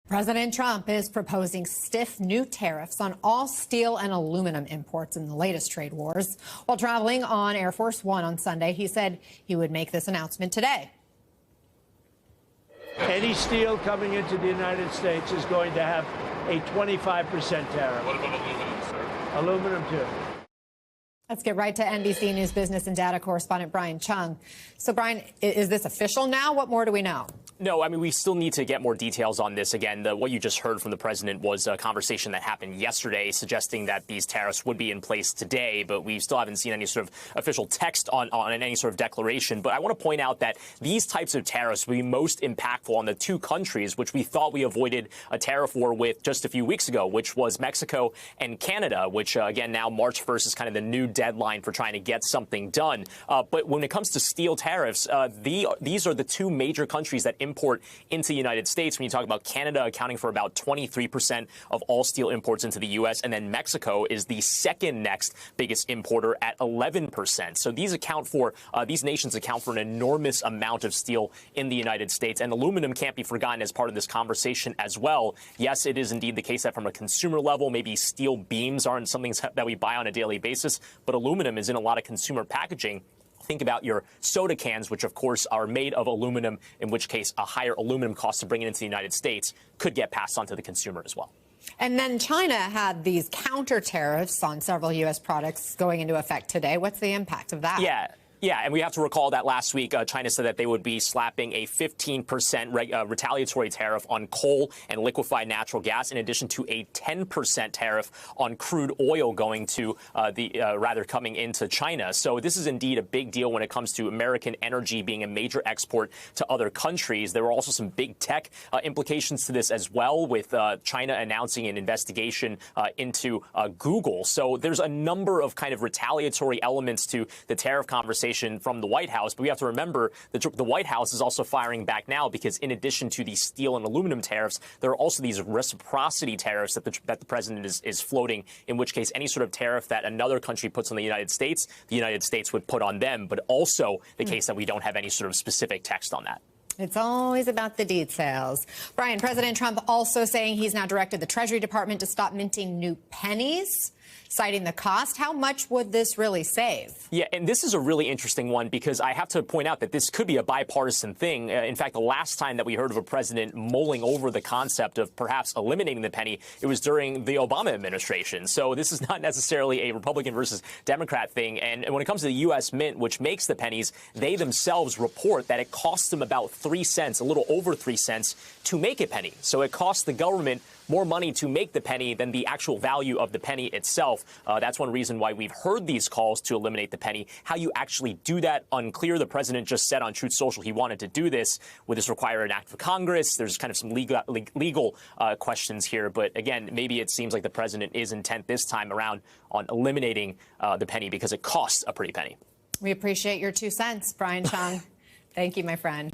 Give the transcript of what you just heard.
President Trump is proposing stiff new tariffs on all steel and aluminum imports in the latest trade wars. While traveling on Air Force One on Sunday, he said he would make this announcement today. Any steel coming into the United States is going to have a 25% tariff. What about aluminum, sir? Aluminum, too. Let's get right to NBC News business and data correspondent Brian Chung. So, Brian, is this official now? What more do we know? No, I mean, we still need to get more details on this. Again, what you just heard from the president was a conversation that happened yesterday suggesting that these tariffs would be in place today, but we still haven't seen any sort of official text on any sort of declaration. But I want to point out that these types of tariffs will be most impactful on the two countries which we thought we avoided a tariff war with just a few weeks ago, which was Mexico and Canada, which, again, now March 1st is kind of the new deadline for trying to get something done. But when it comes to steel tariffs, these are the two major countries that import into the United States. When you talk about Canada accounting for about 23% of all steel imports into the U.S., and then Mexico is the second next biggest importer at 11%. So these nations account for an enormous amount of steel in the United States, and aluminum can't be forgotten as part of this conversation as well. Yes, it is indeed the case that from a consumer level, maybe steel beams aren't something that we buy on a daily basis, but aluminum is in a lot of consumer packaging. Think about your soda cans, which, of course, are made of aluminum, in which case a higher aluminum cost to bring it into the United States could get passed on to the consumer as well. And then China had these counter tariffs on several U.S. products going into effect today. What's the impact of that? Yeah, and we have to recall that last week, China said that they would be slapping a 15% retaliatory tariff on coal and liquefied natural gas, in addition to a 10% tariff on crude oil going to coming into China. So this is indeed a big deal when it comes to American energy being a major export to other countries. There were also some big tech implications to this as well, with China announcing an investigation into Google. So there's a number of kind of retaliatory elements to the tariff conversation from the White House. But we have to remember that the White House is also firing back now, because in addition to the steel and aluminum tariffs, there are also these reciprocity tariffs that the president is floating, in which case any sort of tariff that another country puts on the United States would put on them, but also the case that we don't have any sort of specific text on that. It's always about the details. Brian, President Trump also saying he's now directed the Treasury Department to stop minting new pennies, citing the cost. How much would this really save? Yeah, and this is a really interesting one, because I have to point out that this could be a bipartisan thing. In fact, the last time that we heard of a president mulling over the concept of perhaps eliminating the penny, it was during the Obama administration. So this is not necessarily a Republican versus Democrat thing. And when it comes to the U.S. Mint, which makes the pennies, they themselves report that it costs them about 3 cents, a little over 3 cents, to make a penny. So it costs the government more money to make the penny than the actual value of the penny itself. That's one reason why we've heard these calls to eliminate the penny. How you actually do that, unclear. The president just said on Truth Social he wanted to do this. Would this require an act of Congress? There's kind of some legal questions here. But again, maybe it seems like the president is intent this time around on eliminating the penny, because it costs a pretty penny. We appreciate your 2 cents, Brian Chung. Thank you, my friend.